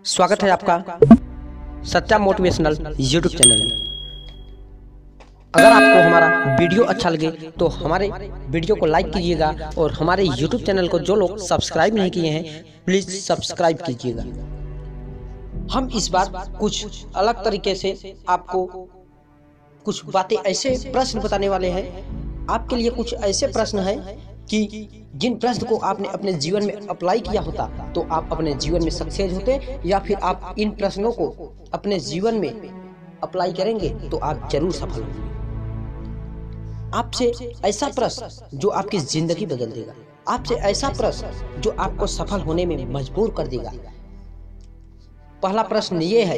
स्वागत है आपका सच्चा मोटिवेशनल यूट्यूब चैनल में। अगर आपको हमारा वीडियो अच्छा लगे तो हमारे वीडियो को लाइक कीजिएगा और हमारे यूट्यूब चैनल को जो लोग सब्सक्राइब नहीं किए हैं प्लीज सब्सक्राइब कीजिएगा। हम इस बार कुछ अलग तरीके से आपको कुछ बातें ऐसे प्रश्न बताने वाले हैं। आपके लिए कुछ ऐसे प्रश्न हैं कि जिन प्रश्न को आपने अपने जीवन में अप्लाई किया होता तो आप अपने जीवन में सक्सेस होते, या फिर आप इन प्रश्नों को अपने जीवन में अप्लाई करेंगे तो आप जरूर सफल होंगे। आपसे ऐसा प्रश्न जो आपकी जिंदगी बदल देगा, आपसे ऐसा प्रश्न जो आपको सफल होने में मजबूर कर देगा। पहला प्रश्न ये है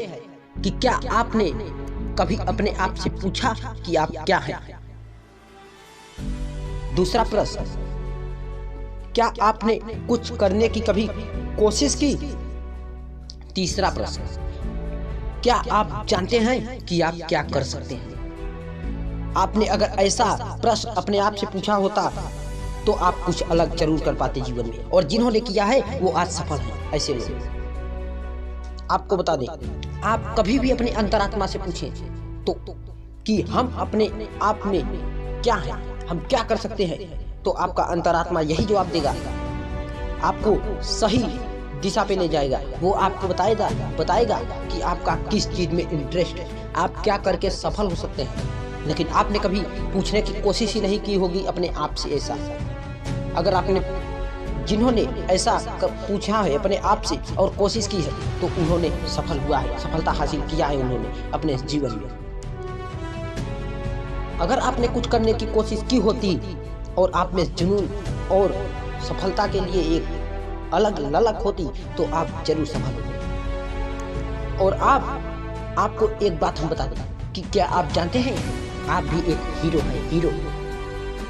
कि क्या आपने कभी अपने आप से पूछा कि आप क्या हैं? दूसरा प्रश्न, क्या आपने कुछ करने की कभी कोशिश की? तीसरा प्रश्न, क्या आप जानते हैं कि आप क्या कर सकते हैं? आपने अगर ऐसा प्रश्न अपने आप से पूछा होता तो आप कुछ अलग जरूर कर पाते जीवन में, और जिन्होंने किया है वो आज सफल हैं। ऐसे लोग आपको बता दें, आप कभी भी अपने अंतरात्मा से पूछें तो कि हम अपने आप में क्या हैं, हम क्या कर सकते हैं, तो आपका अंतरात्मा यही जवाब देगा, आपको सही दिशा पे ले जाएगा। वो आपको बताएगा कि आपका किस चीज में इंटरेस्ट है, आप क्या करके सफल हो सकते हैं। लेकिन आपने कभी पूछने की कोशिश ही नहीं की होगी अपने आप से ऐसा। अगर आपने जिन्होंने ऐसा पूछा है अपने आप से और कोशिश की है तो उन्होंने सफल हुआ है, सफलता हासिल किया है उन्होंने अपने जीवन में। अगर आपने कुछ करने की कोशिश की होती और आप में जुनून और सफलता के लिए एक अलग ललक होती तो आप जरूर सफल होंगे। और आपको एक बात हम बता दें कि क्या आप जानते हैं, आप भी एक हीरो हैं। हीरो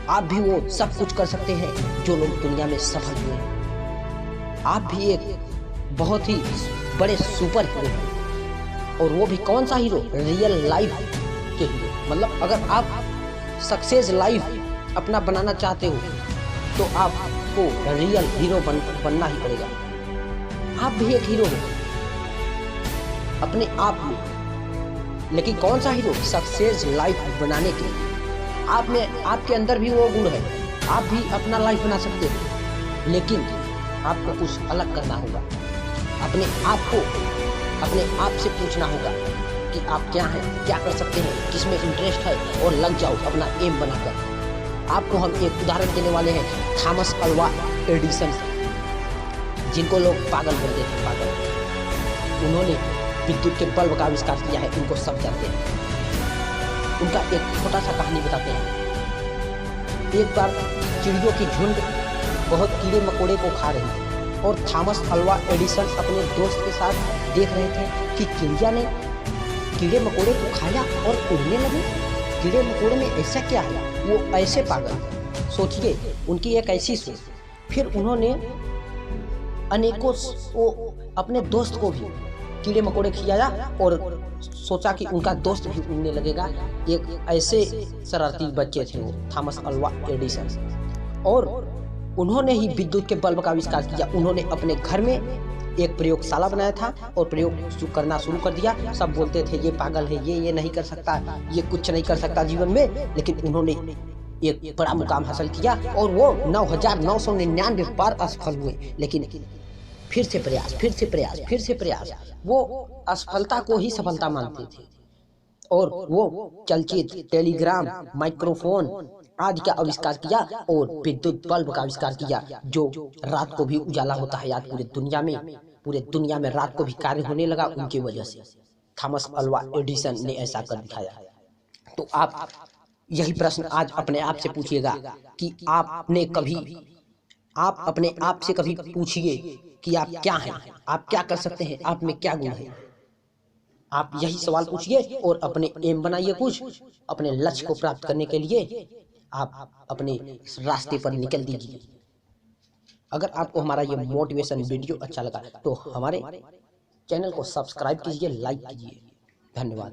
आप भी वो सब कुछ कर सकते हैं जो लोग दुनिया में सफल हुए हैं। आप भी एक बहुत ही बड़े सुपर हीरो हैं। और वो भी कौन सा हीरो? रियल लाइफ के हीरो। मतलब अगर आप सक्सेस लाइफ अपना बनाना चाहते हो तो आपको रियल हीरो बनना ही पड़ेगा। आप भी एक हीरो हो अपने आप में, लेकिन कौन सा हीरो? सक्सेस लाइफ बनाने के लिए आप में, आपके अंदर भी वो गुण है। आप भी अपना लाइफ बना सकते हो, लेकिन आपको कुछ अलग करना होगा। अपने आप से पूछना होगा कि आप क्या हैं, क्या कर सकते हैं, किसमें इंटरेस्ट है, और लग जाओ अपना एम बनाकर। आपको हम एक उदाहरण देने वाले हैं, थॉमस अल्वा एडिसन, जिनको लोग पागल बोलते थे, पागल। उन्होंने विद्युत के बल्ब का आविष्कार किया है, उनको सब जानते हैं। उनका एक छोटा सा कहानी बताते हैं। एक बार चिड़ियों की झुंड बहुत कीड़े मकोड़े को खा रही थी, और थॉमस अल्वा एडिसन अपने दोस्त के साथ देख रहे थे कि चिड़िया ने कीड़े मकोड़े को खाया और उड़ने लगे। कीड़े मकोड़े में ऐसा क्या है? वो ऐसे पागल। सोचिए, उनकी एक ऐसी सोच। फिर उन्होंने अनेकों अपने दोस्त को भी कीड़े मकोड़े खिलाया और सोचा कि उनका दोस्त भी उड़ने लगेगा। एक ऐसे शरारती बच्चे थे वो थॉमस अल्वा एडिसन, और उन्होंने ही विद्युत के बल्ब का आविष्कार किया। उन्होंने अपने घर में एक प्रयोगशाला बनाया था और प्रयोग करना शुरू कर दिया। सब बोलते थे ये पागल है, ये नहीं कर सकता, ये कुछ नहीं कर सकता जीवन में। लेकिन उन्होंने एक बड़ा मुकाम हासिल किया और वो 9,999 बार असफल हुए। लेकिन फिर से प्रयास, वो असफलता को ही सफलता मानते थे। और वो चलचित्र, टेलीग्राम, माइक्रोफोन आदि का आविष्कार किया और विद्युत बल्ब का आविष्कार किया, जो रात को भी उजाला होता है। आज पूरे दुनिया में रात को भी कार्य होने लगा उनकी वजह से। थॉमस अल्वा एडिसन ने ऐसा कर दिखाया। तो आप यही प्रश्न आज अपने आप से पूछिएगा कि आप अपने आप से कभी पूछिए कि आप क्या हैं, आप क्या कर सकते हैं, आप में क्या गुण है। आप यही सवाल पूछिए और अपने एम बनाइए कुछ, अपने लक्ष्य को प्राप्त करने के लिए आप अपने रास्ते पर निकल दीजिए। अगर आपको हमारा ये मोटिवेशन वीडियो अच्छा लगा तो हमारे चैनल को सब्सक्राइब कीजिए, लाइक कीजिए। धन्यवाद।